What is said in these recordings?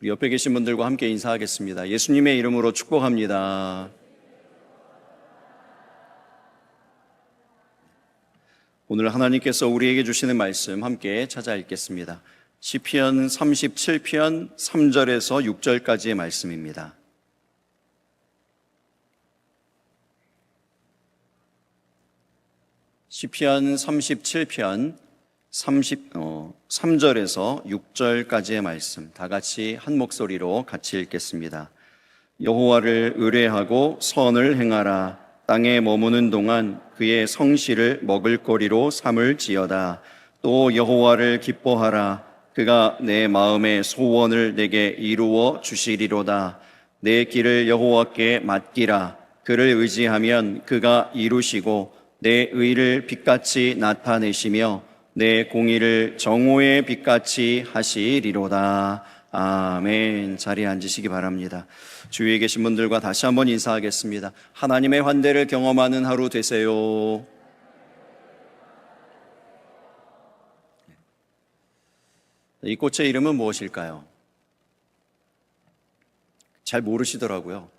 우리 옆에 계신 분들과 함께 인사하겠습니다. 예수님의 이름으로 축복합니다. 오늘 하나님께서 우리에게 주시는 말씀 함께 찾아 읽겠습니다. 시편 37편 3절에서 6절까지의 말씀입니다. 시편 37편 3절에서 6절까지의 말씀 다 같이 한 목소리로 같이 읽겠습니다. 여호와를 의뢰하고 선을 행하라. 땅에 머무는 동안 그의 성실을 먹을거리로 삼을지어다. 또 여호와를 기뻐하라. 그가 내 마음의 소원을 내게 이루어 주시리로다. 내 길을 여호와께 맡기라. 그를 의지하면 그가 이루시고 내 의를 빛같이 나타내시며 내 공의를 정오의 빛같이 하시리로다. 아멘. 자리에 앉으시기 바랍니다. 주위에 계신 분들과 다시 한번 인사하겠습니다. 하나님의 환대를 경험하는 하루 되세요. 이 꽃의 이름은 무엇일까요? 잘 모르시더라고요.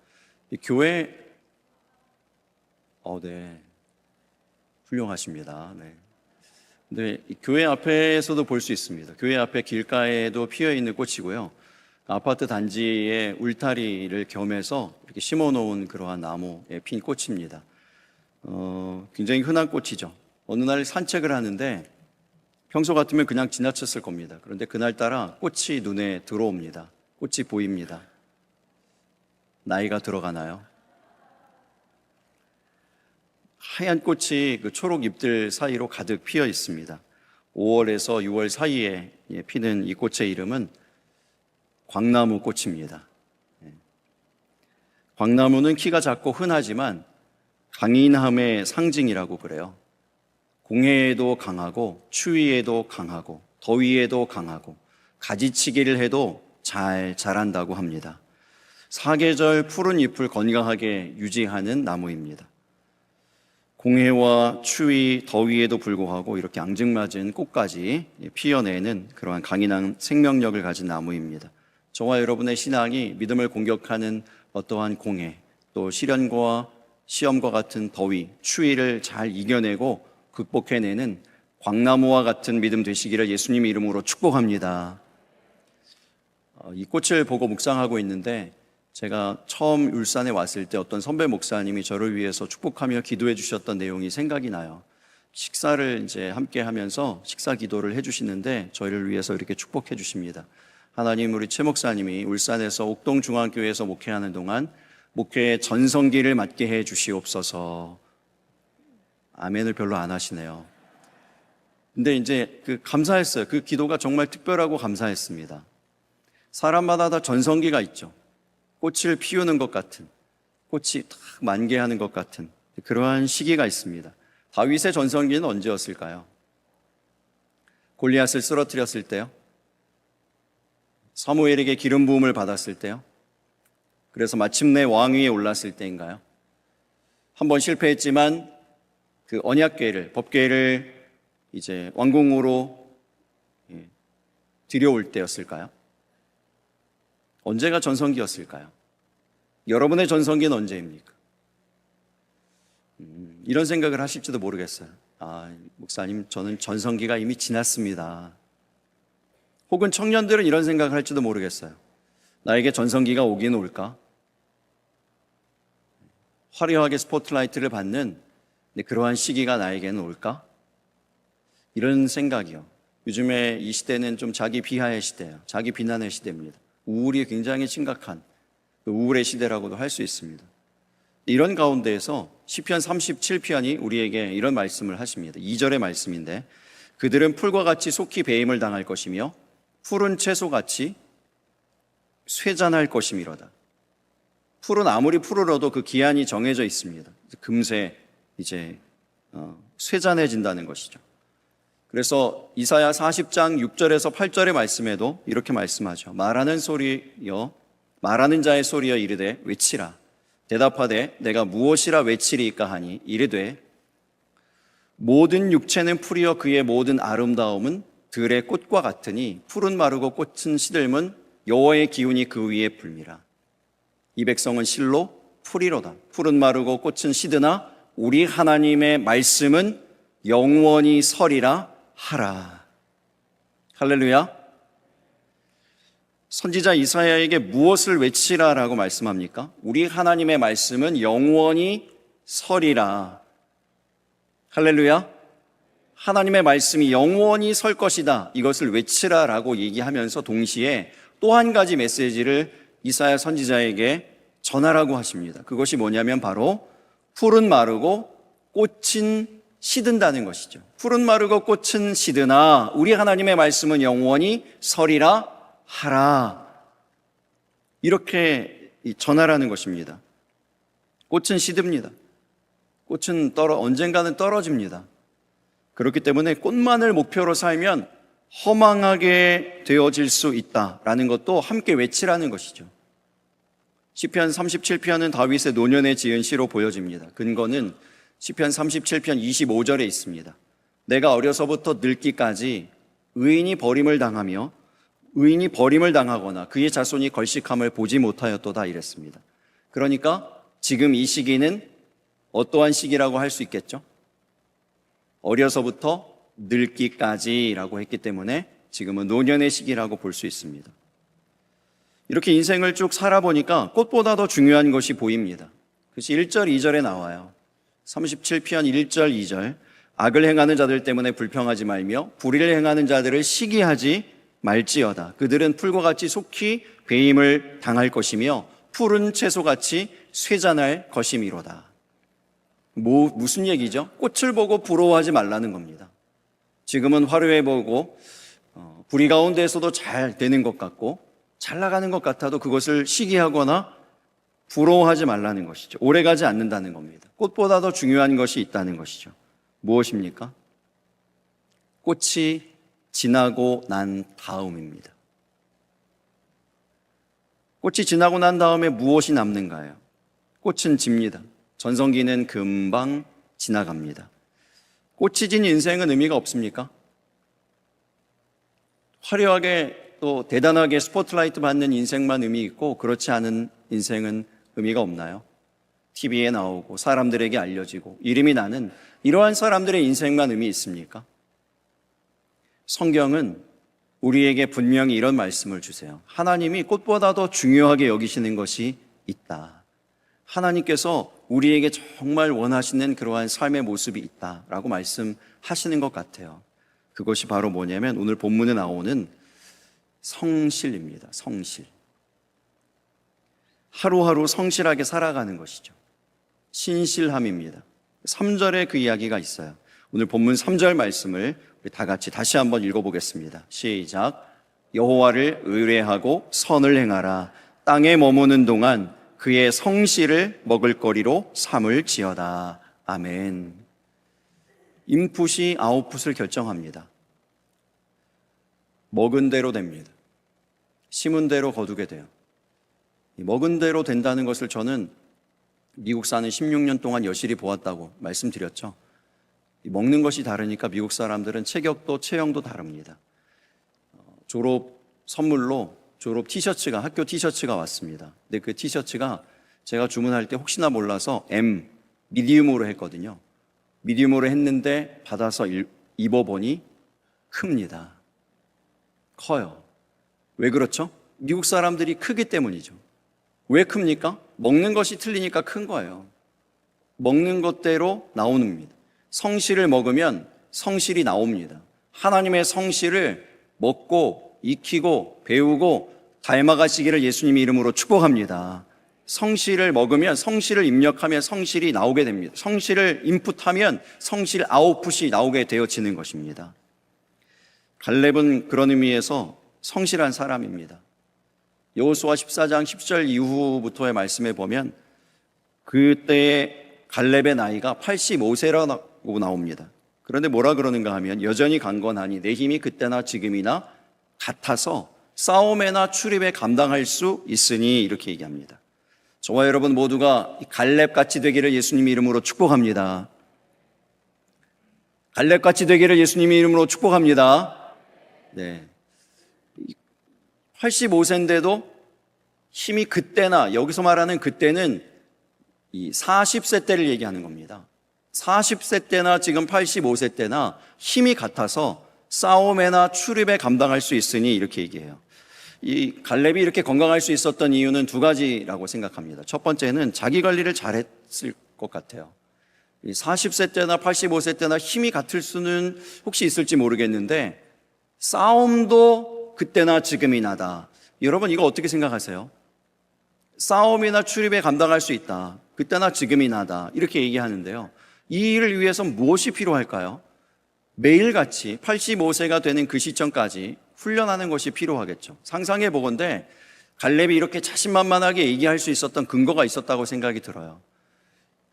이 교회, 네. 훌륭하십니다. 네. 근데 이 교회 앞에서도 볼 수 있습니다. 교회 앞에 길가에도 피어 있는 꽃이고요. 아파트 단지에 울타리를 겸해서 이렇게 심어 놓은 그러한 나무에 핀 꽃입니다. 굉장히 흔한 꽃이죠. 어느 날 산책을 하는데 평소 같으면 그냥 지나쳤을 겁니다. 그런데 그날따라 꽃이 눈에 들어옵니다. 꽃이 보입니다. 나이가 들어가나요? 하얀 꽃이 그 초록 잎들 사이로 가득 피어 있습니다. 5월에서 6월 사이에 피는 이 꽃의 이름은 광나무 꽃입니다. 광나무는 키가 작고 흔하지만 강인함의 상징이라고 그래요. 공해에도 강하고 추위에도 강하고 더위에도 강하고 가지치기를 해도 잘 자란다고 합니다. 사계절 푸른 잎을 건강하게 유지하는 나무입니다. 공해와 추위, 더위에도 불구하고 이렇게 앙증맞은 꽃까지 피어내는 그러한 강인한 생명력을 가진 나무입니다. 저와 여러분의 신앙이 믿음을 공격하는 어떠한 공해, 또 시련과 시험과 같은 더위, 추위를 잘 이겨내고 극복해내는 광나무와 같은 믿음 되시기를 예수님의 이름으로 축복합니다. 이 꽃을 보고 묵상하고 있는데 제가 처음 울산에 왔을 때 어떤 선배 목사님이 저를 위해서 축복하며 기도해 주셨던 내용이 생각이 나요. 식사를 이제 함께 하면서 식사 기도를 해 주시는데 저희를 위해서 이렇게 축복해 주십니다. 하나님, 우리 최 목사님이 울산에서 옥동중앙교회에서 목회하는 동안 목회의 전성기를 맡게 해 주시옵소서. 아멘을 별로 안 하시네요. 근데 이제 감사했어요. 그 기도가 정말 특별하고 감사했습니다. 사람마다 다 전성기가 있죠. 꽃을 피우는 것 같은, 꽃이 딱 만개하는 것 같은 그러한 시기가 있습니다. 다윗의 전성기는 언제였을까요? 골리앗을 쓰러뜨렸을 때요? 사무엘에게 기름 부음을 받았을 때요? 그래서 마침내 왕위에 올랐을 때인가요? 한번 실패했지만 그 언약궤를, 법궤를 이제 왕궁으로 들여올 때였을까요? 언제가 전성기였을까요? 여러분의 전성기는 언제입니까? 이런 생각을 하실지도 모르겠어요. 목사님, 저는 전성기가 이미 지났습니다. 혹은 청년들은 이런 생각을 할지도 모르겠어요. 나에게 전성기가 오긴 올까? 화려하게 스포트라이트를 받는 그러한 시기가 나에게는 올까? 이런 생각이요. 요즘에 이 시대는 좀 자기 비하의 시대예요. 자기 비난의 시대입니다. 우울이 굉장히 심각한 우울의 시대라고도 할 수 있습니다. 이런 가운데에서 시편 37편이 우리에게 이런 말씀을 하십니다. 2절의 말씀인데, 그들은 풀과 같이 속히 배임을 당할 것이며 푸른 채소같이 쇠잔할 것이미로다. 풀은 아무리 푸르러도 그 기한이 정해져 있습니다. 금세 이제 쇠잔해진다는 것이죠. 그래서 이사야 40장 6절에서 8절의 말씀에도 이렇게 말씀하죠. 말하는 자의 소리여 이르되 외치라. 대답하되 내가 무엇이라 외치리이까 하니 이르되 모든 육체는 풀이여 그의 모든 아름다움은 들의 꽃과 같으니 풀은 마르고 꽃은 시들면 여호와의 기운이 그 위에 불미라. 이 백성은 실로 풀이로다. 풀은 마르고 꽃은 시드나 우리 하나님의 말씀은 영원히 서리라 하라. 할렐루야. 선지자 이사야에게 무엇을 외치라라고 말씀합니까? 우리 하나님의 말씀은 영원히 서리라. 할렐루야. 하나님의 말씀이 영원히 설 것이다. 이것을 외치라라고 얘기하면서 동시에 또 한 가지 메시지를 이사야 선지자에게 전하라고 하십니다. 그것이 뭐냐면 바로 풀은 마르고 꽃은 시든다는 것이죠. 풀은 마르고 꽃은 시드나 우리 하나님의 말씀은 영원히 서리라 하라. 이렇게 전하라는 것입니다. 꽃은 시듭니다. 꽃은 언젠가는 떨어집니다. 그렇기 때문에 꽃만을 목표로 살면 허망하게 되어질 수 있다라는 것도 함께 외치라는 것이죠. 시편 37편은 다윗의 노년에 지은 시로 보여집니다. 근거는 시편 37편 25절에 있습니다. 내가 어려서부터 늙기까지 의인이 버림을 당하거나 그의 자손이 걸식함을 보지 못하였도다 이랬습니다. 그러니까 지금 이 시기는 어떠한 시기라고 할 수 있겠죠? 어려서부터 늙기까지라고 했기 때문에 지금은 노년의 시기라고 볼 수 있습니다. 이렇게 인생을 쭉 살아보니까 꽃보다 더 중요한 것이 보입니다. 그것이 1절, 2절에 나와요. 37편 1절, 2절. 악을 행하는 자들 때문에 불평하지 말며 불의를 행하는 자들을 시기하지 말지어다. 그들은 풀과 같이 속히 배임을 당할 것이며 푸른 채소같이 쇠잔할 것이미로다. 무슨 얘기죠? 꽃을 보고 부러워하지 말라는 겁니다. 지금은 화려해 보고 불의 가운데에서도 잘 되는 것 같고 잘 나가는 것 같아도 그것을 시기하거나 부러워하지 말라는 것이죠. 오래가지 않는다는 겁니다. 꽃보다 더 중요한 것이 있다는 것이죠. 무엇입니까? 꽃이 지나고 난 다음입니다. 꽃이 지나고 난 다음에 무엇이 남는가요? 꽃은 집니다. 전성기는 금방 지나갑니다. 꽃이 진 인생은 의미가 없습니까? 화려하게 또 대단하게 스포트라이트 받는 인생만 의미 있고 그렇지 않은 인생은 의미가 없나요? TV에 나오고 사람들에게 알려지고 이름이 나는 이러한 사람들의 인생만 의미 있습니까? 성경은 우리에게 분명히 이런 말씀을 주세요. 하나님이 꽃보다 더 중요하게 여기시는 것이 있다. 하나님께서 우리에게 정말 원하시는 그러한 삶의 모습이 있다라고 말씀하시는 것 같아요. 그것이 바로 뭐냐면 오늘 본문에 나오는 성실입니다. 성실. 하루하루 성실하게 살아가는 것이죠. 신실함입니다. 3절에 그 이야기가 있어요. 오늘 본문 3절 말씀을 우리 다 같이 다시 한번 읽어보겠습니다. 시작. 여호와를 의뢰하고 선을 행하라. 땅에 머무는 동안 그의 성실을 먹을거리로 삼을지어다. 아멘. 인풋이 아웃풋을 결정합니다. 먹은 대로 됩니다. 심은 대로 거두게 돼요. 먹은 대로 된다는 것을 저는 미국 사는 16년 동안 여실히 보았다고 말씀드렸죠. 먹는 것이 다르니까 미국 사람들은 체격도 체형도 다릅니다. 졸업 선물로 졸업 티셔츠가 학교 티셔츠가 왔습니다. 근데 그 티셔츠가 제가 주문할 때 혹시나 몰라서 M 미디움으로 했거든요. 미디움으로 했는데 받아서 입어보니 큽니다. 커요. 왜 그렇죠? 미국 사람들이 크기 때문이죠. 왜 큽니까? 먹는 것이 틀리니까 큰 거예요. 먹는 것대로 나오는 겁니다. 성실을 먹으면 성실이 나옵니다. 하나님의 성실을 먹고 익히고 배우고 닮아가시기를 예수님의 이름으로 축복합니다. 성실을 먹으면 성실을 입력하면 성실이 나오게 됩니다. 성실을 인풋하면 성실 아웃풋이 나오게 되어지는 것입니다. 갈렙은 그런 의미에서 성실한 사람입니다. 여호수아 14장 10절 이후부터의 말씀에 보면 그때의 갈렙의 나이가 85세라고 나옵니다. 그런데 뭐라 그러는가 하면 여전히 강건하니 내 힘이 그때나 지금이나 같아서 싸움에나 출입에 감당할 수 있으니 이렇게 얘기합니다. 저와 여러분 모두가 갈렙같이 되기를 예수님의 이름으로 축복합니다. 갈렙같이 되기를 예수님의 이름으로 축복합니다. 네. 85세인데도 힘이 그때나, 여기서 말하는 그때는 이 40세 때를 얘기하는 겁니다. 40세 때나 지금 85세 때나 힘이 같아서 싸움에나 출입에 감당할 수 있으니 이렇게 얘기해요. 이 갈렙이 이렇게 건강할 수 있었던 이유는 두 가지라고 생각합니다. 첫 번째는 자기 관리를 잘했을 것 같아요. 40세 때나 85세 때나 힘이 같을 수는 혹시 있을지 모르겠는데 싸움도 그때나 지금이 나다. 여러분 이거 어떻게 생각하세요? 싸움이나 출입에 감당할 수 있다. 그때나 지금이 나다. 이렇게 얘기하는데요. 이 일을 위해서 무엇이 필요할까요? 매일같이 85세가 되는 그 시점까지 훈련하는 것이 필요하겠죠. 상상해 보건대 갈렙이 이렇게 자신만만하게 얘기할 수 있었던 근거가 있었다고 생각이 들어요.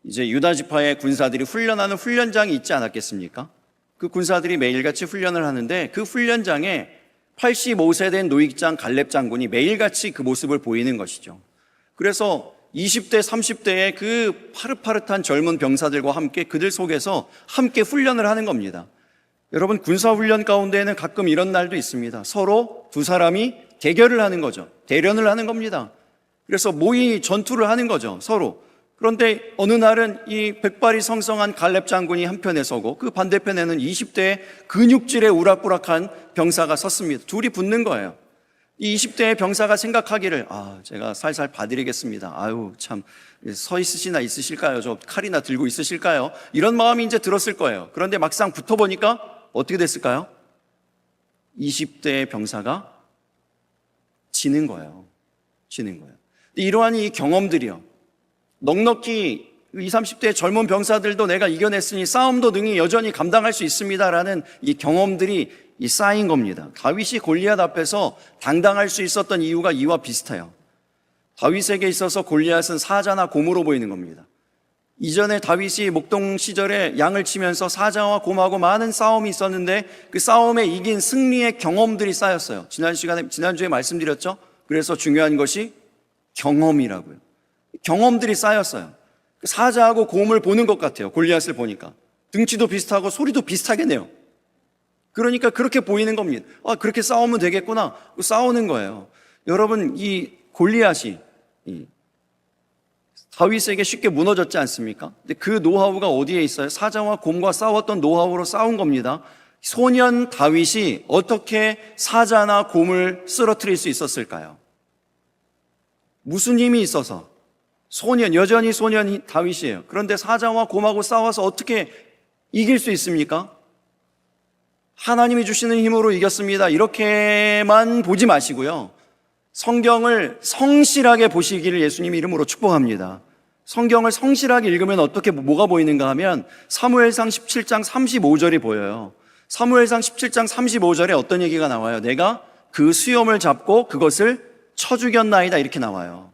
이제 유다 지파의 군사들이 훈련하는 훈련장이 있지 않았겠습니까? 그 군사들이 매일같이 훈련을 하는데 그 훈련장에 85세 된 노익장 갈렙 장군이 매일같이 그 모습을 보이는 것이죠. 그래서 20대, 30대의 그 파릇파릇한 젊은 병사들과 함께 그들 속에서 함께 훈련을 하는 겁니다. 여러분 군사훈련 가운데에는 가끔 이런 날도 있습니다. 서로 두 사람이 대결을 하는 거죠. 대련을 하는 겁니다. 그래서 모의 전투를 하는 거죠. 서로. 그런데 어느 날은 이 백발이 성성한 갈렙 장군이 한편에 서고 그 반대편에는 20대의 근육질의 우락부락한 병사가 섰습니다. 둘이 붙는 거예요. 이 20대의 병사가 생각하기를 제가 살살 봐드리겠습니다. 아유 참 서 있으시나 있으실까요? 저 칼이나 들고 있으실까요? 이런 마음이 이제 들었을 거예요. 그런데 막상 붙어보니까 어떻게 됐을까요? 20대의 병사가 지는 거예요. 지는 거예요. 이러한 이 경험들이요. 넉넉히 20, 30대의 젊은 병사들도 내가 이겨냈으니 싸움도 능히 여전히 감당할 수 있습니다라는 이 경험들이 쌓인 겁니다. 다윗이 골리앗 앞에서 당당할 수 있었던 이유가 이와 비슷해요. 다윗에게 있어서 골리앗은 사자나 곰으로 보이는 겁니다. 이전에 다윗이 목동 시절에 양을 치면서 사자와 곰하고 많은 싸움이 있었는데 그 싸움에 이긴 승리의 경험들이 쌓였어요. 지난주에 말씀드렸죠? 그래서 중요한 것이 경험이라고요. 경험들이 쌓였어요. 사자하고 곰을 보는 것 같아요. 골리앗을 보니까. 등치도 비슷하고 소리도 비슷하게 내요. 그러니까 그렇게 보이는 겁니다. 그렇게 싸우면 되겠구나. 싸우는 거예요. 여러분, 이 골리앗이 다윗에게 쉽게 무너졌지 않습니까? 근데 그 노하우가 어디에 있어요? 사자와 곰과 싸웠던 노하우로 싸운 겁니다. 소년 다윗이 어떻게 사자나 곰을 쓰러뜨릴 수 있었을까요? 무슨 힘이 있어서? 여전히 소년 다윗이에요. 그런데 사자와 곰하고 싸워서 어떻게 이길 수 있습니까? 하나님이 주시는 힘으로 이겼습니다. 이렇게만 보지 마시고요. 성경을 성실하게 보시기를 예수님 이름으로 축복합니다. 성경을 성실하게 읽으면 어떻게 뭐가 보이는가 하면 사무엘상 17장 35절이 보여요. 사무엘상 17장 35절에 어떤 얘기가 나와요? 내가 그 수염을 잡고 그것을 쳐 죽였나이다 이렇게 나와요.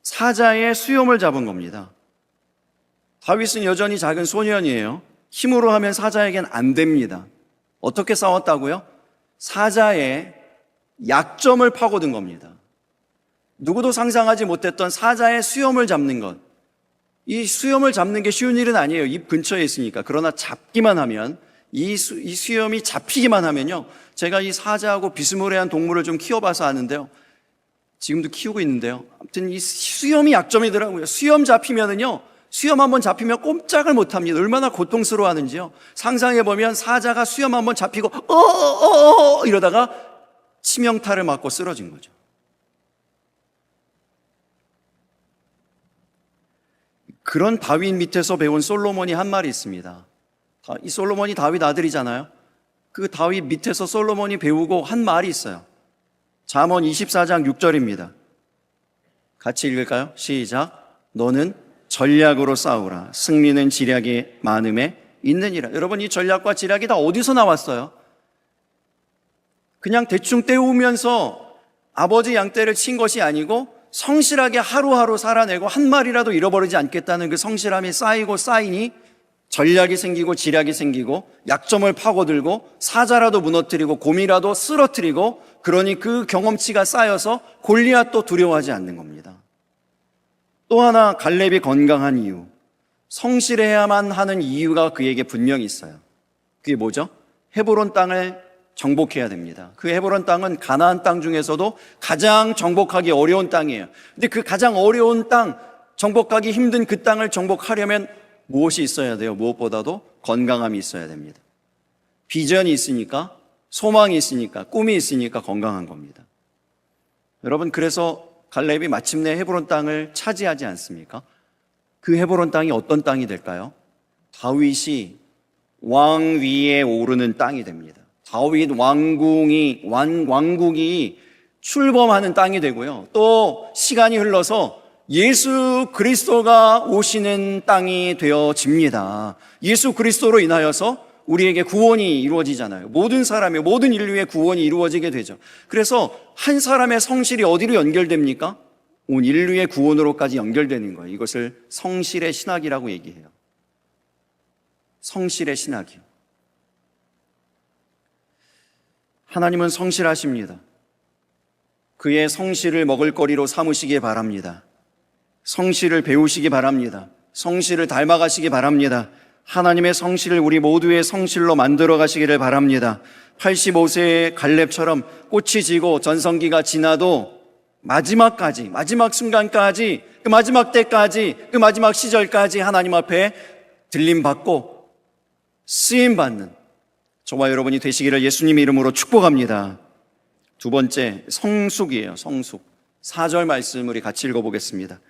사자의 수염을 잡은 겁니다. 다윗은 여전히 작은 소년이에요. 힘으로 하면 사자에겐 안 됩니다. 어떻게 싸웠다고요? 사자의 약점을 파고든 겁니다. 누구도 상상하지 못했던 사자의 수염을 잡는 것. 이 수염을 잡는 게 쉬운 일은 아니에요. 입 근처에 있으니까. 그러나 잡기만 하면 이 수염이 잡히기만 하면요. 제가 이 사자하고 비스무리한 동물을 좀 키워봐서 아는데요. 지금도 키우고 있는데요. 아무튼 이 수염이 약점이더라고요. 수염 잡히면은요. 수염 한번 잡히면 꼼짝을 못합니다. 얼마나 고통스러워하는지요. 상상해보면 사자가 수염 한번 잡히고 이러다가 치명타를 맞고 쓰러진 거죠. 그런 다윗 밑에서 배운 솔로몬이 한 말이 있습니다. 이 솔로몬이 다윗 아들이잖아요. 그 다윗 밑에서 솔로몬이 배우고 한 말이 있어요. 잠언 24장 6절입니다. 같이 읽을까요? 시작. 너는 전략으로 싸우라. 승리는 지략이 많음에 있느니라. 여러분, 이 전략과 지략이 다 어디서 나왔어요? 그냥 대충 때우면서 아버지 양떼를 친 것이 아니고 성실하게 하루하루 살아내고 한 마리라도 잃어버리지 않겠다는 그 성실함이 쌓이고 쌓이니 전략이 생기고 지략이 생기고 약점을 파고들고 사자라도 무너뜨리고 곰이라도 쓰러뜨리고 그러니 그 경험치가 쌓여서 골리앗도 두려워하지 않는 겁니다. 또 하나 갈렙이 건강한 이유, 성실해야만 하는 이유가 그에게 분명히 있어요. 그게 뭐죠? 헤브론 땅을 정복해야 됩니다. 그 헤브론 땅은 가나안 땅 중에서도 가장 정복하기 어려운 땅이에요. 근데 그 가장 어려운 땅, 정복하기 힘든 그 땅을 정복하려면 무엇이 있어야 돼요? 무엇보다도 건강함이 있어야 됩니다. 비전이 있으니까, 소망이 있으니까, 꿈이 있으니까 건강한 겁니다. 여러분, 그래서 갈렙이 마침내 헤브론 땅을 차지하지 않습니까? 그 헤브론 땅이 어떤 땅이 될까요? 다윗이 왕 위에 오르는 땅이 됩니다. 다윗 왕국이 출범하는 땅이 되고요. 또 시간이 흘러서 예수 그리스도가 오시는 땅이 되어집니다. 예수 그리스도로 인하여서 우리에게 구원이 이루어지잖아요. 모든 사람의, 모든 인류의 구원이 이루어지게 되죠. 그래서 한 사람의 성실이 어디로 연결됩니까? 온 인류의 구원으로까지 연결되는 거예요. 이것을 성실의 신학이라고 얘기해요. 성실의 신학이요. 하나님은 성실하십니다. 그의 성실을 먹을거리로 삼으시기 바랍니다. 성실을 배우시기 바랍니다. 성실을 닮아가시기 바랍니다. 하나님의 성실을 우리 모두의 성실로 만들어 가시기를 바랍니다. 85세의 갈렙처럼 꽃이 지고 전성기가 지나도 마지막까지, 마지막 순간까지, 그 마지막 때까지, 그 마지막 시절까지 하나님 앞에 들림받고 쓰임받는 저와 여러분이 되시기를 예수님의 이름으로 축복합니다. 두 번째, 성숙이에요. 성숙. 4절 말씀 우리 같이 읽어보겠습니다.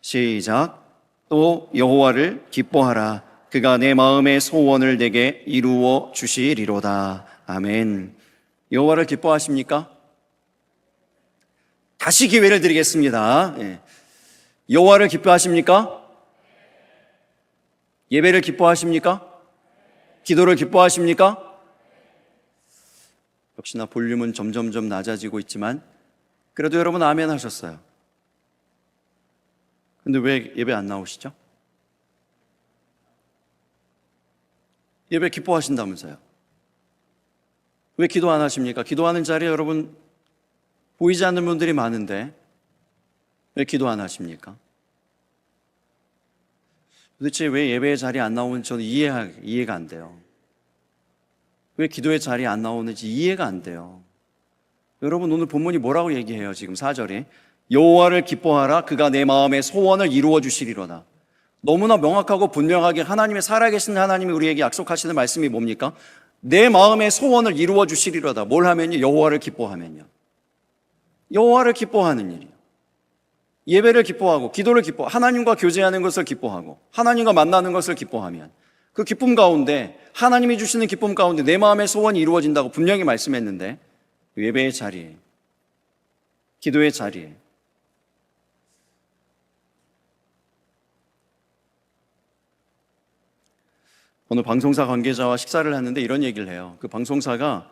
시작. 또 여호와를 기뻐하라. 그가 내 마음의 소원을 내게 이루어 주시리로다. 아멘. 여호와를 기뻐하십니까? 다시 기회를 드리겠습니다. 여호와를 기뻐하십니까? 예배를 기뻐하십니까? 기도를 기뻐하십니까? 역시나 볼륨은 점점점 낮아지고 있지만 그래도 여러분 아멘 하셨어요. 근데 왜 예배 안 나오시죠? 예배 기뻐하신다면서요. 왜 기도 안 하십니까? 기도하는 자리에 여러분 보이지 않는 분들이 많은데 왜 기도 안 하십니까? 도대체 왜 예배의 자리에 안 나오는지 저는 이해가 안 돼요. 왜 기도의 자리에 안 나오는지 이해가 안 돼요. 여러분 오늘 본문이 뭐라고 얘기해요? 지금 4절에 여호와를 기뻐하라. 그가 내 마음의 소원을 이루어 주시리로다. 너무나 명확하고 분명하게 하나님의 살아계신 하나님이 우리에게 약속하시는 말씀이 뭡니까? 내 마음의 소원을 이루어 주시리로다. 뭘 하면요? 여호와를 기뻐하면요. 여호와를 기뻐하는 일이요. 예배를 기뻐하고 기도를 기뻐하고 하나님과 교제하는 것을 기뻐하고 하나님과 만나는 것을 기뻐하면 그 기쁨 가운데 하나님이 주시는 기쁨 가운데 내 마음의 소원이 이루어진다고 분명히 말씀했는데 예배의 자리에, 기도의 자리에 어느 방송사 관계자와 식사를 하는데 이런 얘기를 해요. 그 방송사가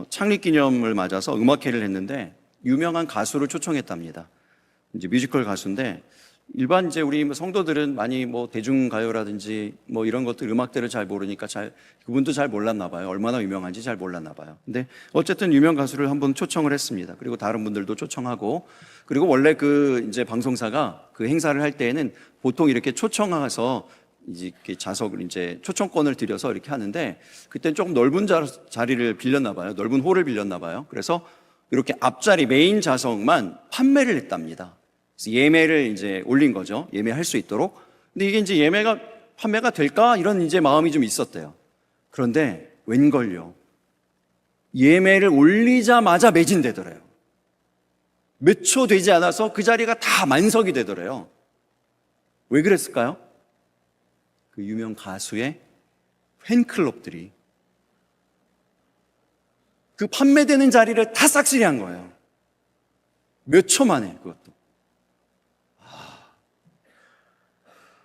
창립기념을 맞아서 음악회를 했는데 유명한 가수를 초청했답니다. 이제 뮤지컬 가수인데 일반 이제 우리 성도들은 많이 뭐 대중가요라든지 뭐 이런 것들 음악들을 잘 모르니까 그분도 잘 몰랐나 봐요. 얼마나 유명한지 잘 몰랐나 봐요. 근데 어쨌든 유명 가수를 한번 초청을 했습니다. 그리고 다른 분들도 초청하고 그리고 원래 그 이제 방송사가 그 행사를 할 때에는 보통 이렇게 초청해서 이제 자석을 이제 초청권을 드려서 이렇게 하는데 그때는 조금 넓은 자리를 빌렸나 봐요. 넓은 홀을 빌렸나 봐요. 그래서 이렇게 앞자리 메인 좌석만 판매를 했답니다. 그래서 예매를 이제 올린 거죠. 예매할 수 있도록. 근데 이게 이제 판매가 될까? 이런 이제 마음이 좀 있었대요. 그런데 웬걸요. 예매를 올리자마자 매진되더래요. 몇 초 되지 않아서 그 자리가 다 만석이 되더래요. 왜 그랬을까요? 그 유명 가수의 팬클럽들이 그 판매되는 자리를 다 싹쓸이한 거예요. 몇 초 만에 그것도.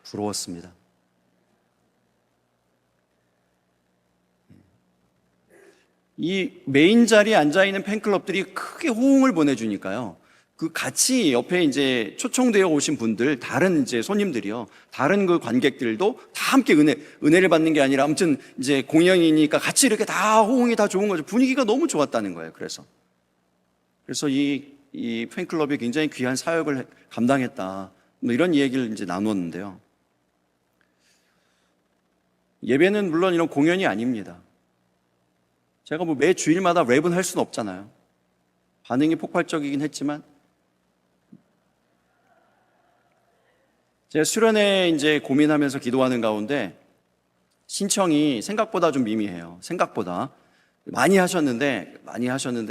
부러웠습니다. 이 메인 자리에 앉아있는 팬클럽들이 크게 호응을 보내주니까요. 그 같이 옆에 이제 초청되어 오신 분들, 다른 이제 손님들이요. 다른 그 관객들도 다 함께 은혜를 받는 게 아니라 아무튼 이제 공연이니까 같이 이렇게 다 호응이 다 좋은 거죠. 분위기가 너무 좋았다는 거예요. 그래서 이 팬클럽이 굉장히 귀한 사역을 감당했다. 뭐 이런 얘기를 이제 나눴는데요. 예배는 물론 이런 공연이 아닙니다. 제가 뭐 매 주일마다 랩은 할 수는 없잖아요. 반응이 폭발적이긴 했지만, 제가 수련회 이제 고민하면서 기도하는 가운데 신청이 생각보다 좀 미미해요. 생각보다. 많이 하셨는데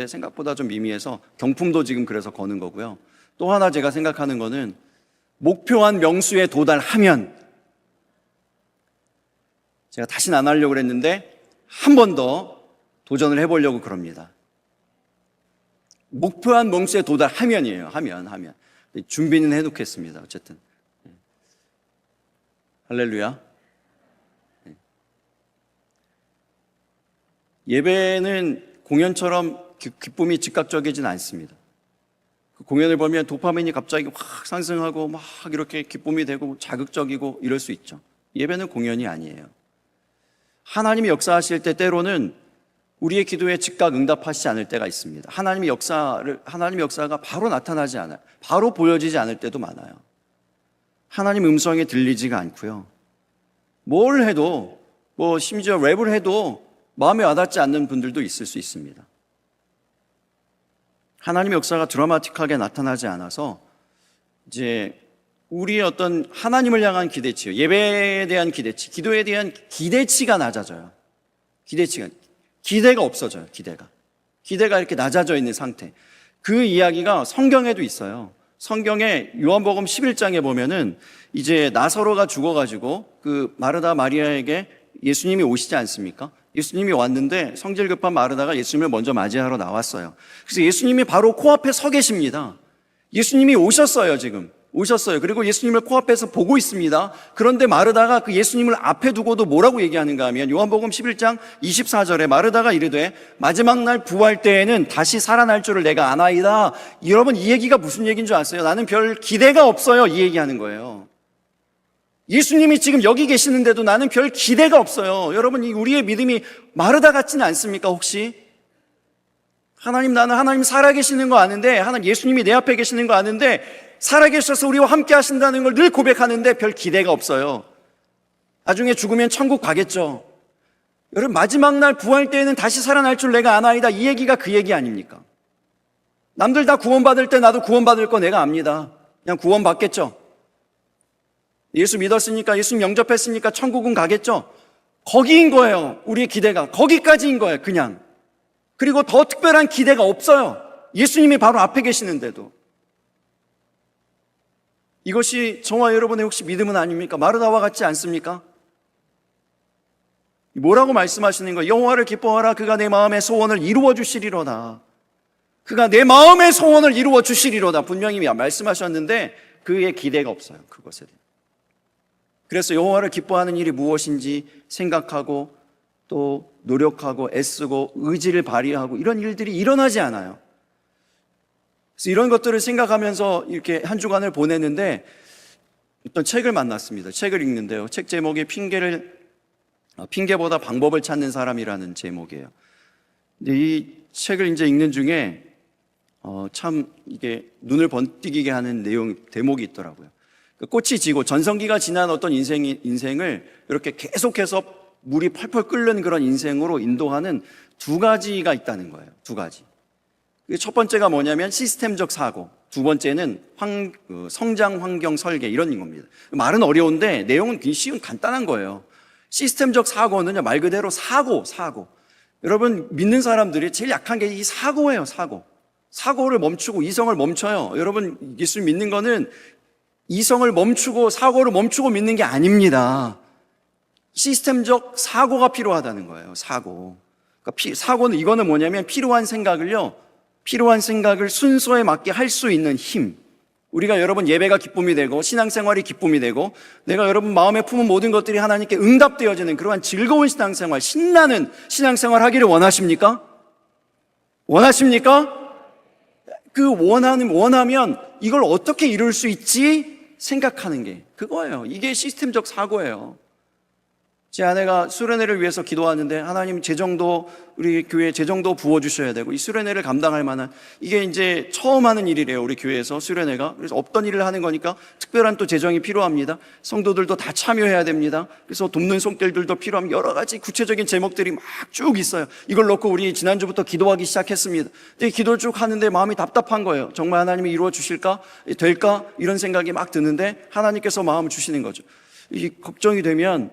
생각보다 좀 미미해서 경품도 지금 그래서 거는 거고요. 또 하나 제가 생각하는 거는 목표한 명수에 도달하면, 제가 다시는 안 하려고 그랬는데 한 번 더 도전을 해보려고 그럽니다. 목표한 명수에 도달하면이에요. 하면. 준비는 해놓겠습니다. 어쨌든. 할렐루야. 예배는 공연처럼 기쁨이 즉각적이진 않습니다. 그 공연을 보면 도파민이 갑자기 확 상승하고 막 이렇게 기쁨이 되고 자극적이고 이럴 수 있죠. 예배는 공연이 아니에요. 하나님이 역사하실 때 때로는 우리의 기도에 즉각 응답하시지 않을 때가 있습니다. 하나님의 역사가 바로 나타나지 않아요. 바로 보여지지 않을 때도 많아요. 하나님 음성이 들리지가 않고요. 뭘 해도, 심지어 랩을 해도 마음에 와닿지 않는 분들도 있을 수 있습니다. 하나님의 역사가 드라마틱하게 나타나지 않아서 이제 우리의 어떤 하나님을 향한 기대치, 예배에 대한 기대치, 기도에 대한 기대치가 낮아져요. 기대가 없어져요. 기대가 이렇게 낮아져 있는 상태. 그 이야기가 성경에도 있어요. 성경에 요한복음 11장에 보면은 이제 나사로가 죽어가지고 그 마르다 마리아에게 예수님이 오시지 않습니까? 예수님이 왔는데 성질 급한 마르다가 예수님을 먼저 맞이하러 나왔어요. 그래서 예수님이 바로 코앞에 서 계십니다. 예수님이 오셨어요, 지금. 그리고 예수님을 코앞에서 보고 있습니다. 그런데 마르다가 그 예수님을 앞에 두고도 뭐라고 얘기하는가 하면 요한복음 11장 24절에 마르다가 이르되 마지막 날 부활 때에는 다시 살아날 줄을 내가 아나이다. 여러분, 이 얘기가 무슨 얘기인 줄 아세요? 나는 별 기대가 없어요. 이 얘기하는 거예요. 예수님이 지금 여기 계시는데도 나는 별 기대가 없어요. 여러분, 우리의 믿음이 마르다 같지는 않습니까, 혹시? 나는 하나님 살아계시는 거 아는데, 예수님이 내 앞에 계시는 거 아는데, 살아계셔서 우리와 함께 하신다는 걸 늘 고백하는데 별 기대가 없어요. 나중에 죽으면 천국 가겠죠. 여러분, 마지막 날 부활 때에는 다시 살아날 줄 내가 아나이다. 이 얘기가 그 얘기 아닙니까? 남들 다 구원받을 때 나도 구원받을 거 내가 압니다. 그냥 구원받겠죠. 예수 믿었으니까, 예수님 영접했으니까 천국은 가겠죠. 거기인 거예요. 우리의 기대가. 거기까지인 거예요. 그냥. 그리고 더 특별한 기대가 없어요. 예수님이 바로 앞에 계시는데도. 이것이 저와 여러분의 혹시 믿음은 아닙니까? 마르다와 같지 않습니까? 뭐라고 말씀하시는 거예요? 여호와를 기뻐하라. 그가 내 마음의 소원을 이루어 주시리로다. 그가 내 마음의 소원을 이루어 주시리로다. 분명히 말씀하셨는데 그의 기대가 없어요. 그것에 대해. 그래서 여호와를 기뻐하는 일이 무엇인지 생각하고 또 노력하고 애쓰고 의지를 발휘하고 이런 일들이 일어나지 않아요. 그래서 이런 것들을 생각하면서 이렇게 한 주간을 보냈는데 어떤 책을 만났습니다. 책을 읽는데요. 책 제목이 핑계보다 방법을 찾는 사람이라는 제목이에요. 근데 이 책을 이제 읽는 중에 참 이게 눈을 번뜩이게 하는 대목이 있더라고요. 꽃이 지고 전성기가 지난 어떤 인생을 이렇게 계속해서 물이 펄펄 끓는 그런 인생으로 인도하는 두 가지가 있다는 거예요. 두 가지. 첫 번째가 뭐냐면 시스템적 사고, 두 번째는 성장 환경 설계 이런 겁니다. 말은 어려운데 내용은 간단한 거예요. 시스템적 사고는 말 그대로 사고. 여러분, 믿는 사람들이 제일 약한 게 이 사고예요. 사고를 멈추고 이성을 멈춰요. 여러분, 예수 믿는 거는 이성을 멈추고 사고를 멈추고 믿는 게 아닙니다. 시스템적 사고가 필요하다는 거예요. 그러니까 사고는 이거는 뭐냐면 필요한 생각을 순서에 맞게 할 수 있는 힘. 우리가 여러분 예배가 기쁨이 되고 신앙생활이 기쁨이 되고 내가 여러분 마음에 품은 모든 것들이 하나님께 응답되어지는 그러한 즐거운 신앙생활, 신나는 신앙생활 하기를 원하십니까? 원하면 이걸 어떻게 이룰 수 있지 생각하는 게 그거예요. 이게 시스템적 사고예요. 제 아내가 수련회를 위해서 기도하는데 하나님 재정도 우리 교회에 재정도 부어주셔야 되고 이 수련회를 감당할 만한 이게 이제 처음 하는 일이래요. 우리 교회에서 수련회가. 그래서 없던 일을 하는 거니까 특별한 또 재정이 필요합니다. 성도들도 다 참여해야 됩니다. 그래서 돕는 손길들도 필요합니다. 여러 가지 구체적인 제목들이 막 쭉 있어요. 이걸 놓고 우리 지난주부터 기도하기 시작했습니다. 근데 기도를 쭉 하는데 마음이 답답한 거예요. 정말 하나님이 이루어 주실까? 될까? 이런 생각이 막 드는데 하나님께서 마음을 주시는 거죠. 이 걱정이 되면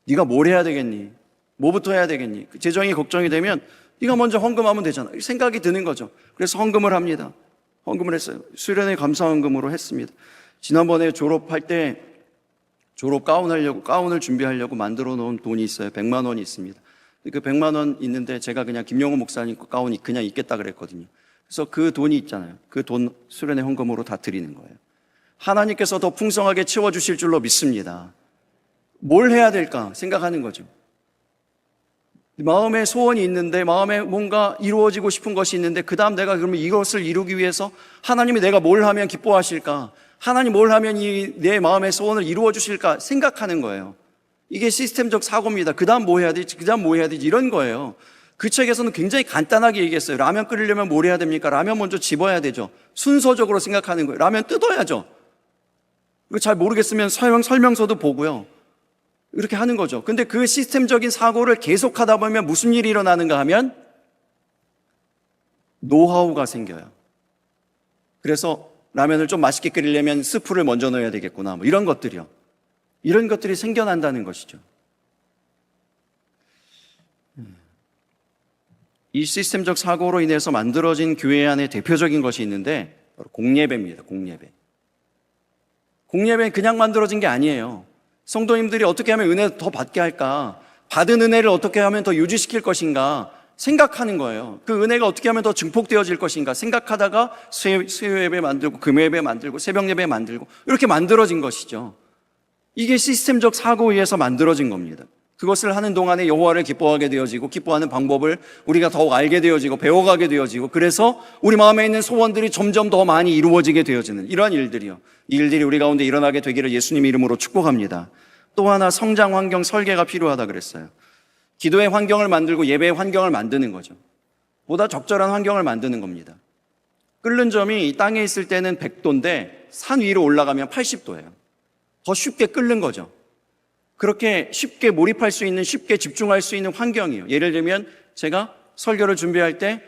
네가 뭘 해야 되겠니? 뭐부터 해야 되겠니? 재정이 걱정이 되면 네가 먼저 헌금하면 되잖아. 생각이 드는 거죠. 그래서 헌금을 합니다. 헌금을 했어요. 수련회 감사 헌금으로 했습니다. 지난번에 졸업할 때 졸업 가운을 준비하려고 만들어 놓은 돈이 있어요. 100만 원이 있습니다. 그 100만 원 있는데 제가 그냥 김영호 목사님 거 가운이 그냥 있겠다 그랬거든요. 그래서 그 돈이 있잖아요. 그 돈 수련회 헌금으로 다 드리는 거예요. 하나님께서 더 풍성하게 채워주실 줄로 믿습니다. 뭘 해야 될까 생각하는 거죠. 마음에 소원이 있는데 마음에 뭔가 이루어지고 싶은 것이 있는데 그 다음 내가 그러면 이것을 이루기 위해서 하나님이 내가 뭘 하면 기뻐하실까? 하나님 뭘 하면 내 마음의 소원을 이루어 주실까 생각하는 거예요. 이게 시스템적 사고입니다. 그 다음 뭐 해야 되지? 그 다음 뭐 해야 되지? 이런 거예요. 그 책에서는 굉장히 간단하게 얘기했어요. 라면 끓이려면 뭘 해야 됩니까? 라면 먼저 집어야 되죠. 순서적으로 생각하는 거예요. 라면 뜯어야죠. 그리고 잘 모르겠으면 설명서도 보고요. 이렇게 하는 거죠. 근데 그 시스템적인 사고를 계속하다 보면 무슨 일이 일어나는가 하면 노하우가 생겨요. 그래서 라면을 좀 맛있게 끓이려면 스프를 먼저 넣어야 되겠구나. 뭐 이런 것들이요. 이런 것들이 생겨난다는 것이죠. 이 시스템적 사고로 인해서 만들어진 교회 안에 대표적인 것이 있는데 바로 공예배입니다. 공예배. 공예배는 그냥 만들어진 게 아니에요. 성도님들이 어떻게 하면 은혜를 더 받게 할까? 받은 은혜를 어떻게 하면 더 유지시킬 것인가? 생각하는 거예요. 그 은혜가 어떻게 하면 더 증폭되어질 것인가? 생각하다가 수요예배 만들고 금요예배 만들고 새벽예배 만들고 이렇게 만들어진 것이죠. 이게 시스템적 사고에 의해서 만들어진 겁니다. 그것을 하는 동안에 여호와를 기뻐하게 되어지고 기뻐하는 방법을 우리가 더욱 알게 되어지고 배워가게 되어지고 그래서 우리 마음에 있는 소원들이 점점 더 많이 이루어지게 되어지는 이러한 일들이요. 이 일들이 우리 가운데 일어나게 되기를 예수님 이름으로 축복합니다. 또 하나 성장 환경 설계가 필요하다 그랬어요. 기도의 환경을 만들고 예배의 환경을 만드는 거죠. 보다 적절한 환경을 만드는 겁니다. 끓는 점이 땅에 있을 때는 100도인데 산 위로 올라가면 80도예요. 더 쉽게 끓는 거죠. 그렇게 쉽게 몰입할 수 있는, 쉽게 집중할 수 있는 환경이에요. 예를 들면 제가 설교를 준비할 때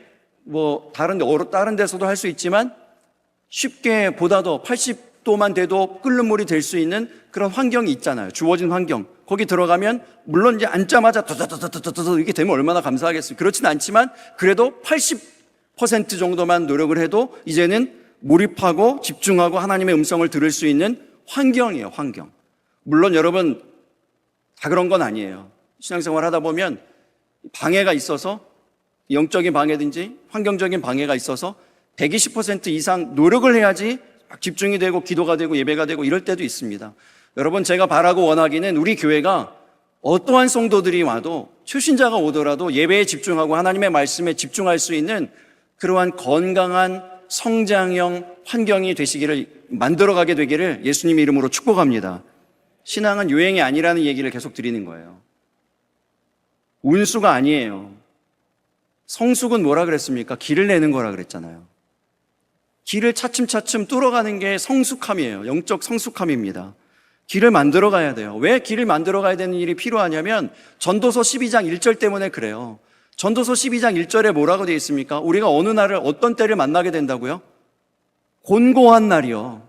다른 데서도 할 수 있지만 쉽게 보다도 80도만 돼도 끓는 물이 될 수 있는 그런 환경이 있잖아요. 주어진 환경. 거기 들어가면 물론 이제 앉자마자 더더더더더더 이렇게 되면 얼마나 감사하겠어요. 그렇진 않지만 그래도 80% 정도만 노력을 해도 이제는 몰입하고 집중하고 하나님의 음성을 들을 수 있는 환경이에요. 환경. 물론 여러분 다 그런 건 아니에요. 신앙생활 하다 보면 방해가 있어서 영적인 방해든지 환경적인 방해가 있어서 120% 이상 노력을 해야지 집중이 되고 기도가 되고 예배가 되고 이럴 때도 있습니다. 여러분 제가 바라고 원하기는 우리 교회가 어떠한 성도들이 와도 초신자가 오더라도 예배에 집중하고 하나님의 말씀에 집중할 수 있는 그러한 건강한 성장형 환경이 되시기를 만들어가게 되기를 예수님 이름으로 축복합니다. 신앙은 유행이 아니라는 얘기를 계속 드리는 거예요. 운수가 아니에요. 성숙은 뭐라 그랬습니까? 길을 내는 거라 그랬잖아요. 길을 차츰차츰 뚫어가는 게 성숙함이에요. 영적 성숙함입니다. 길을 만들어 가야 돼요. 왜 길을 만들어 가야 되는 일이 필요하냐면 전도서 12장 1절 때문에 그래요. 전도서 12장 1절에 뭐라고 되어 있습니까? 우리가 어느 날을 어떤 때를 만나게 된다고요? 곤고한 날이요.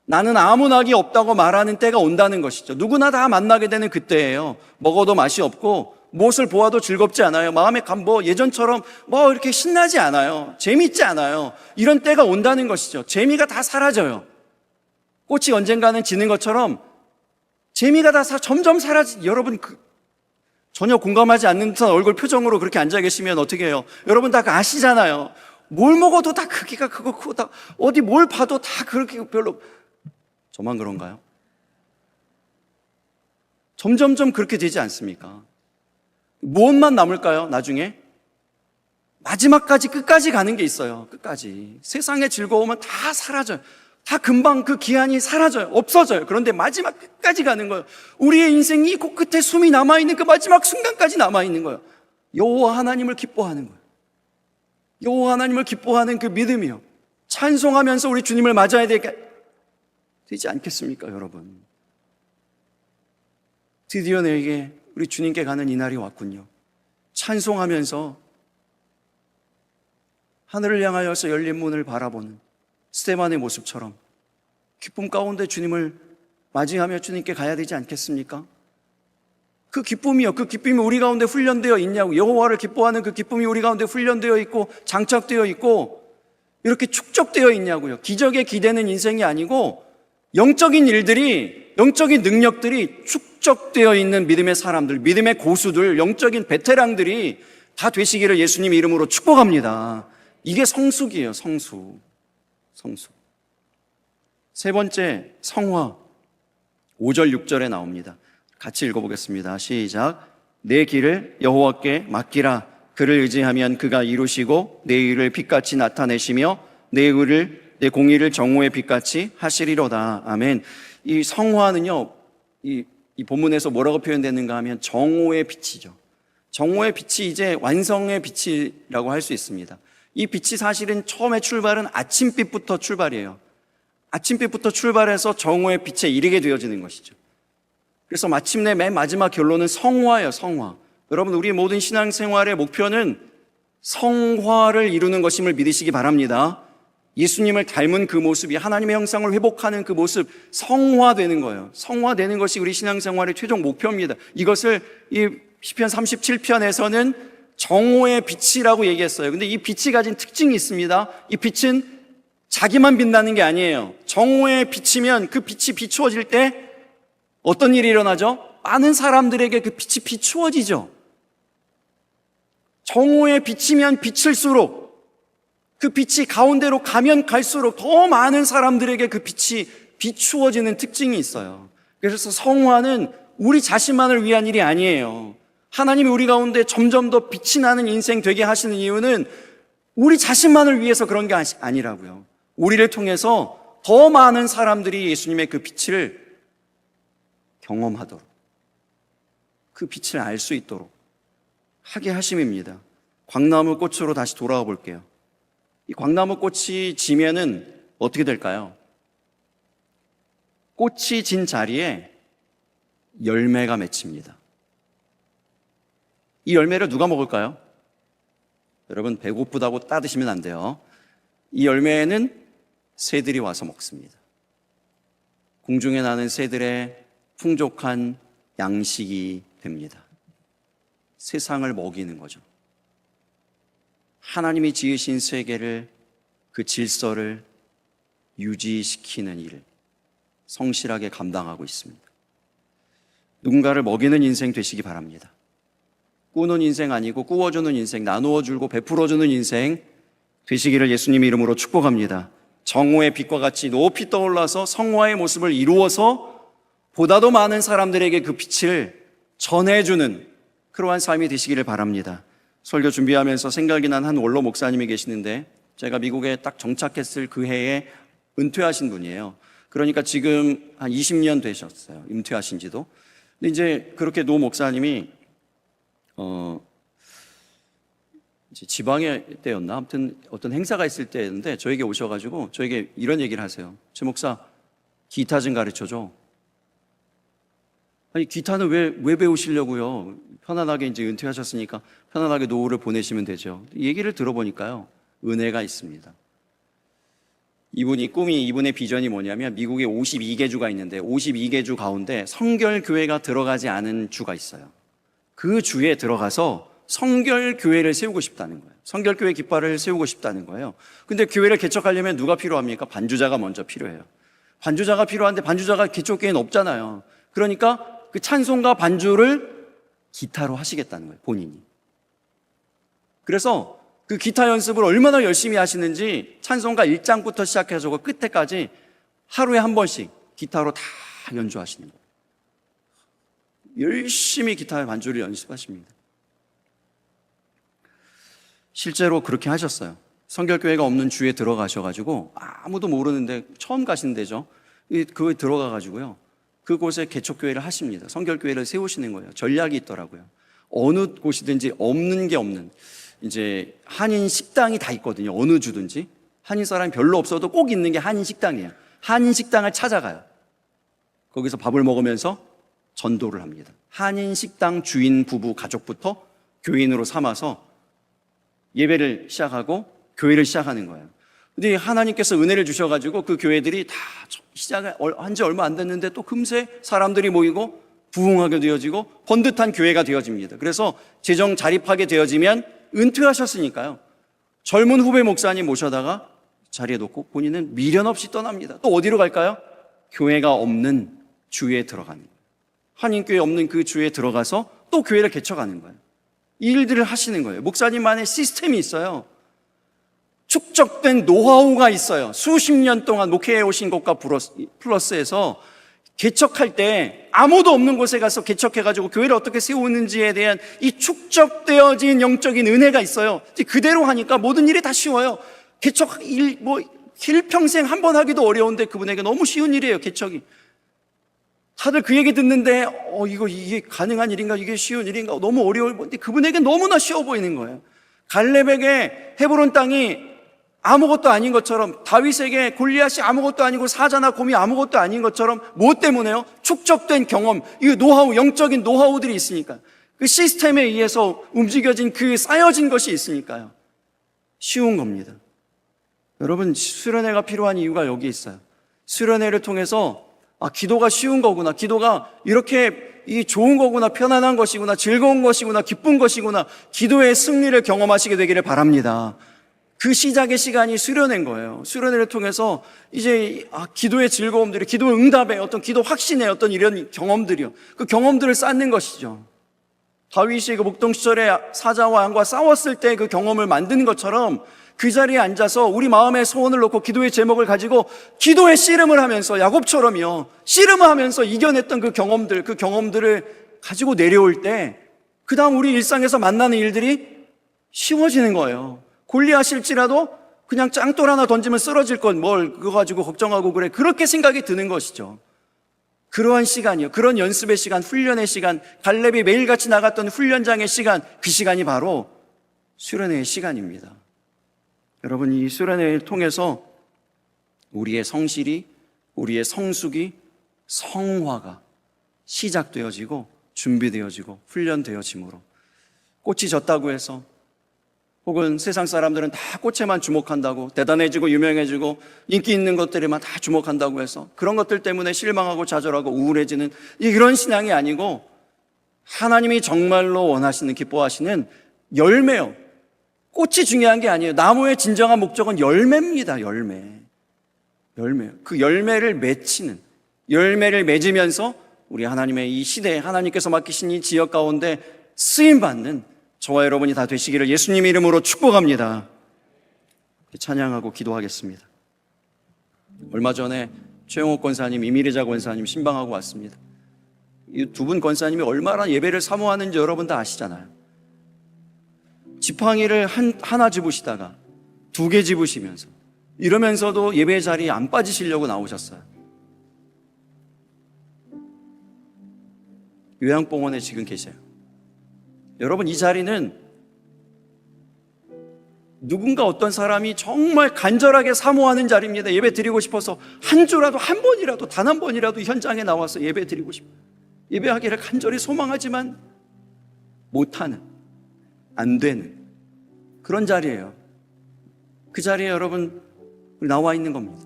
나는 아무 낙이 없다고 말하는 때가 온다는 것이죠. 누구나 다 만나게 되는 그때예요. 먹어도 맛이 없고 무엇을 보아도 즐겁지 않아요. 마음에 예전처럼 이렇게 신나지 않아요. 재밌지 않아요. 이런 때가 온다는 것이죠. 재미가 다 사라져요. 꽃이 언젠가는 지는 것처럼 재미가 다 점점 여러분 전혀 공감하지 않는 듯한 얼굴 표정으로 그렇게 앉아 계시면 어떻게 해요? 여러분 다 아시잖아요. 뭘 먹어도 다 크기가 크고 다 어디 뭘 봐도 다 그렇게 별로. 저만 그런가요? 점점점 그렇게 되지 않습니까? 무엇만 남을까요? 나중에 마지막까지 끝까지 가는 게 있어요. 끝까지 세상의 즐거움은 다 사라져요. 다 금방 그 기한이 사라져요. 없어져요. 그런데 마지막 끝까지 가는 거예요. 우리의 인생이 그 끝에 숨이 남아있는 그 마지막 순간까지 남아있는 거예요. 여호와 하나님을 기뻐하는 거예요. 여호와 하나님을 기뻐하는 그 믿음이요, 찬송하면서 우리 주님을 맞아야 되지 않겠습니까, 여러분? 드디어 내게 우리 주님께 가는 이 날이 왔군요. 찬송하면서 하늘을 향하여서 열린 문을 바라보는 스데반의 모습처럼 기쁨 가운데 주님을 맞이하며 주님께 가야 되지 않겠습니까? 그 기쁨이 우리 가운데 훈련되어 있냐고. 여호와를 기뻐하는 그 기쁨이 우리 가운데 훈련되어 있고 장착되어 있고 이렇게 축적되어 있냐고요. 기적에 기대는 인생이 아니고 영적인 일들이, 영적인 능력들이 축적되어 있는 믿음의 사람들, 믿음의 고수들, 영적인 베테랑들이 다 되시기를 예수님 이름으로 축복합니다. 이게 성숙이에요, 성숙. 세 번째, 성화. 5절 6절에 나옵니다. 같이 읽어보겠습니다. 시작. 내 길을 여호와께 맡기라. 그를 의지하면 그가 이루시고 내 일을 빛같이 나타내시며 내 공의를 정오의 빛같이 하시리로다. 아멘. 이 성화는요, 이 본문에서 뭐라고 표현되는가 하면 정오의 빛이죠. 정오의 빛이 이제 완성의 빛이라고 할 수 있습니다. 이 빛이 사실은 처음에 출발은 아침빛부터 출발이에요. 아침빛부터 출발해서 정오의 빛에 이르게 되어지는 것이죠. 그래서 마침내 맨 마지막 결론은 성화예요, 성화. 여러분, 우리 모든 신앙생활의 목표는 성화를 이루는 것임을 믿으시기 바랍니다. 예수님을 닮은 그 모습이, 하나님의 형상을 회복하는 그 모습, 성화되는 거예요. 성화되는 것이 우리 신앙생활의 최종 목표입니다. 이것을 이 시편 37편에서는 정오의 빛이라고 얘기했어요. 근데 이 빛이 가진 특징이 있습니다. 이 빛은 자기만 빛나는 게 아니에요. 정오의 빛이면 그 빛이 비추어질 때 어떤 일이 일어나죠? 많은 사람들에게 그 빛이 비추어지죠. 정오의 빛이면 비칠수록, 그 빛이 가운데로 가면 갈수록 더 많은 사람들에게 그 빛이 비추어지는 특징이 있어요. 그래서 성화는 우리 자신만을 위한 일이 아니에요. 하나님이 우리 가운데 점점 더 빛이 나는 인생 되게 하시는 이유는 우리 자신만을 위해서 그런 게 아니라고요. 우리를 통해서 더 많은 사람들이 예수님의 그 빛을 경험하도록, 그 빛을 알 수 있도록 하게 하심입니다. 광나무 꽃으로 다시 돌아와 볼게요. 이 광나무 꽃이 지면은 어떻게 될까요? 꽃이 진 자리에 열매가 맺힙니다. 이 열매를 누가 먹을까요? 여러분, 배고프다고 따드시면 안 돼요. 이 열매는 새들이 와서 먹습니다. 공중에 나는 새들의 풍족한 양식이 됩니다. 세상을 먹이는 거죠. 하나님이 지으신 세계를, 그 질서를 유지시키는 일을 성실하게 감당하고 있습니다. 누군가를 먹이는 인생 되시기 바랍니다. 꾸는 인생 아니고 꾸어주는 인생, 나누어 주고 베풀어 주는 인생 되시기를 예수님 이름으로 축복합니다. 정오의 빛과 같이 높이 떠올라서 성화의 모습을 이루어서 보다도 많은 사람들에게 그 빛을 전해주는 그러한 삶이 되시기를 바랍니다. 설교 준비하면서 생각이 난 한 원로 목사님이 계시는데, 제가 미국에 딱 정착했을 그 해에 은퇴하신 분이에요. 그러니까 지금 한 20년 되셨어요. 은퇴하신 지도. 근데 이제 그렇게 노 목사님이 이제 지방에 때였나? 아무튼 어떤 행사가 있을 때였는데 저에게 오셔가지고 저에게 이런 얘기를 하세요. 최 목사, 기타 좀 가르쳐줘. 아니, 기타는 왜 배우시려고요? 편안하게 이제 은퇴하셨으니까 편안하게 노후를 보내시면 되죠. 얘기를 들어보니까요, 은혜가 있습니다. 이분의 비전이 뭐냐면, 미국에 52개 주가 있는데 52개 주 가운데 성결교회가 들어가지 않은 주가 있어요. 그 주에 들어가서 성결교회를 세우고 싶다는 거예요. 성결교회 깃발을 세우고 싶다는 거예요. 근데 교회를 개척하려면 누가 필요합니까? 반주자가 먼저 필요해요. 반주자가 필요한데 반주자가 개척교회는 없잖아요. 그러니까 그 찬송과 반주를 기타로 하시겠다는 거예요, 본인이. 그래서 그 기타 연습을 얼마나 열심히 하시는지 찬송가 1장부터 시작해서 그 끝에까지 하루에 한 번씩 기타로 다 연주하시는 거예요. 열심히 기타의 반주를 연습하십니다. 실제로 그렇게 하셨어요. 성결교회가 없는 주에 들어가셔가지고 아무도 모르는데 처음 가신 데죠. 그거에 들어가가지고요. 그곳에 개척교회를 하십니다. 성결교회를 세우시는 거예요. 전략이 있더라고요. 어느 곳이든지 없는 게 없는, 이제 한인 식당이 다 있거든요. 어느 주든지. 한인 사람이 별로 없어도 꼭 있는 게 한인 식당이에요. 한인 식당을 찾아가요. 거기서 밥을 먹으면서 전도를 합니다. 한인 식당 주인 부부 가족부터 교인으로 삼아서 예배를 시작하고 교회를 시작하는 거예요. 근데 하나님께서 은혜를 주셔가지고 그 교회들이 다 시작을 한 지 얼마 안 됐는데 또 금세 사람들이 모이고 부흥하게 되어지고 번듯한 교회가 되어집니다. 그래서 재정 자립하게 되어지면 은퇴하셨으니까요. 젊은 후배 목사님 모셔다가 자리에 놓고 본인은 미련 없이 떠납니다. 또 어디로 갈까요? 교회가 없는 주에 들어가는 거예요. 한인교회 없는 그 주에 들어가서 또 교회를 개척하는 거예요. 이 일들을 하시는 거예요. 목사님만의 시스템이 있어요. 축적된 노하우가 있어요. 수십 년 동안 목회해 오신 것과 플러스해서 개척할 때 아무도 없는 곳에 가서 개척해가지고 교회를 어떻게 세우는지에 대한 이 축적되어진 영적인 은혜가 있어요. 그대로 하니까 모든 일이 다 쉬워요. 개척 일, 일평생 한 번 하기도 어려운데 그분에게 너무 쉬운 일이에요, 개척이. 다들 그 얘기 듣는데, 이게 가능한 일인가? 이게 쉬운 일인가? 너무 어려울 건데 그분에게 너무나 쉬워 보이는 거예요. 갈렙에게 헤브론 땅이 아무것도 아닌 것처럼, 다윗에게 골리앗이 아무것도 아니고 사자나 곰이 아무것도 아닌 것처럼, 뭐 때문에요? 축적된 경험, 이 노하우, 영적인 노하우들이 있으니까, 그 시스템에 의해서 움직여진 그 쌓여진 것이 있으니까요. 쉬운 겁니다. 여러분, 수련회가 필요한 이유가 여기 있어요. 수련회를 통해서 기도가 쉬운 거구나, 기도가 이렇게 이 좋은 거구나, 편안한 것이구나, 즐거운 것이구나, 기쁜 것이구나, 기도의 승리를 경험하시게 되기를 바랍니다. 그 시작의 시간이 수련회인 거예요. 수련회를 통해서 이제 기도의 즐거움들이, 기도의 응답의 어떤 기도 확신의 어떤 이런 경험들이요, 그 경험들을 쌓는 것이죠. 다윗이 그 목동 시절에 사자와 양과 싸웠을 때 그 경험을 만드는 것처럼 그 자리에 앉아서 우리 마음의 소원을 놓고 기도의 제목을 가지고 기도의 씨름을 하면서, 야곱처럼요, 씨름을 하면서 이겨냈던 그 경험들을 가지고 내려올 때 그 다음 우리 일상에서 만나는 일들이 쉬워지는 거예요. 골리앗일지라도 그냥 짱돌 하나 던지면 쓰러질 건 뭘 그거 가지고 걱정하고 그래, 그렇게 생각이 드는 것이죠. 그러한 시간이요, 그런 연습의 시간, 훈련의 시간, 갈렙이 매일같이 나갔던 훈련장의 시간, 그 시간이 바로 수련회의 시간입니다. 여러분, 이 수련회를 통해서 우리의 성실이, 우리의 성숙이, 성화가 시작되어지고 준비되어지고 훈련되어짐으로, 꽃이 졌다고 해서, 혹은 세상 사람들은 다 꽃에만 주목한다고, 대단해지고 유명해지고 인기 있는 것들에만 다 주목한다고 해서 그런 것들 때문에 실망하고 좌절하고 우울해지는 이런 신앙이 아니고, 하나님이 정말로 원하시는, 기뻐하시는 열매요. 꽃이 중요한 게 아니에요. 나무의 진정한 목적은 열매입니다. 열매요. 그 열매를 맺히는, 열매를 맺으면서 우리 하나님의 이 시대에 하나님께서 맡기신 이 지역 가운데 쓰임받는 저와 여러분이 다 되시기를 예수님 이름으로 축복합니다. 찬양하고 기도하겠습니다. 얼마 전에 최영옥 권사님, 이미래자 권사님 신방하고 왔습니다. 이 두 분 권사님이 얼마나 예배를 사모하는지 여러분 다 아시잖아요. 지팡이를 하나 집으시다가 두 개 집으시면서, 이러면서도 예배 자리에 안 빠지시려고 나오셨어요. 요양병원에 지금 계세요. 여러분, 이 자리는 누군가 어떤 사람이 정말 간절하게 사모하는 자리입니다. 예배 드리고 싶어서 한 주라도, 한 번이라도, 단 한 번이라도 현장에 나와서 예배 드리고 싶어요. 예배하기를 간절히 소망하지만 못하는, 안 되는 그런 자리예요. 그 자리에 여러분 우리 나와 있는 겁니다.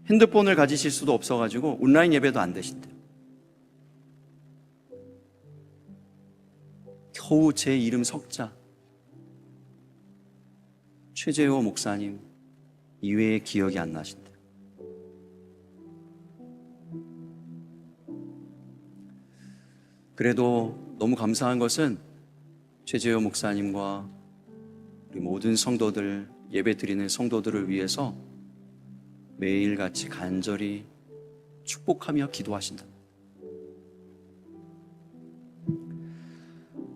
핸드폰을 가지실 수도 없어가지고 온라인 예배도 안 되신대요. 겨우 제 이름 석자, 최재호 목사님 이외에 기억이 안 나신대. 그래도 너무 감사한 것은 최재호 목사님과 우리 모든 성도들, 예배 드리는 성도들을 위해서 매일같이 간절히 축복하며 기도하신다.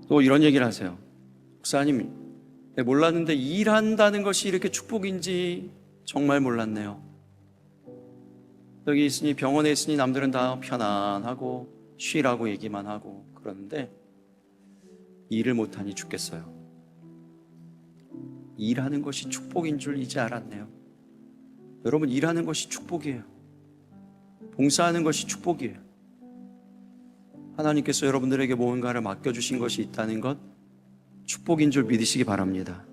또 이런 얘기를 하세요. 목사님, 몰랐는데 일한다는 것이 이렇게 축복인지 정말 몰랐네요. 여기 있으니, 병원에 있으니 남들은 다 편안하고 쉬라고 얘기만 하고 그러는데 일을 못하니 죽겠어요. 일하는 것이 축복인 줄 이제 알았네요. 여러분, 일하는 것이 축복이에요. 봉사하는 것이 축복이에요. 하나님께서 여러분들에게 무언가를 맡겨주신 것이 있다는 것, 축복인 줄 믿으시기 바랍니다.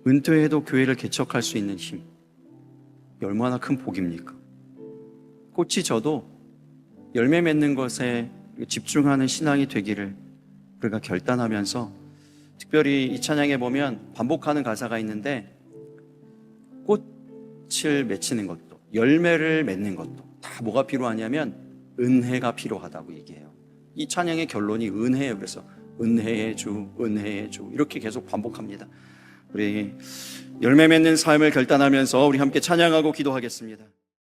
은퇴해도 교회를 개척할 수 있는 힘, 얼마나 큰 복입니까? 꽃이 져도 열매 맺는 것에 집중하는 신앙이 되기를 우리가 결단하면서, 특별히 이 찬양에 보면 반복하는 가사가 있는데, 꽃을 맺히는 것도 열매를 맺는 것도 다 뭐가 필요하냐면 은혜가 필요하다고 얘기해요. 이 찬양의 결론이 은혜예요. 그래서 은혜의 주, 은혜의 주, 이렇게 계속 반복합니다. 우리 열매 맺는 삶을 결단하면서 우리 함께 찬양하고 기도하겠습니다.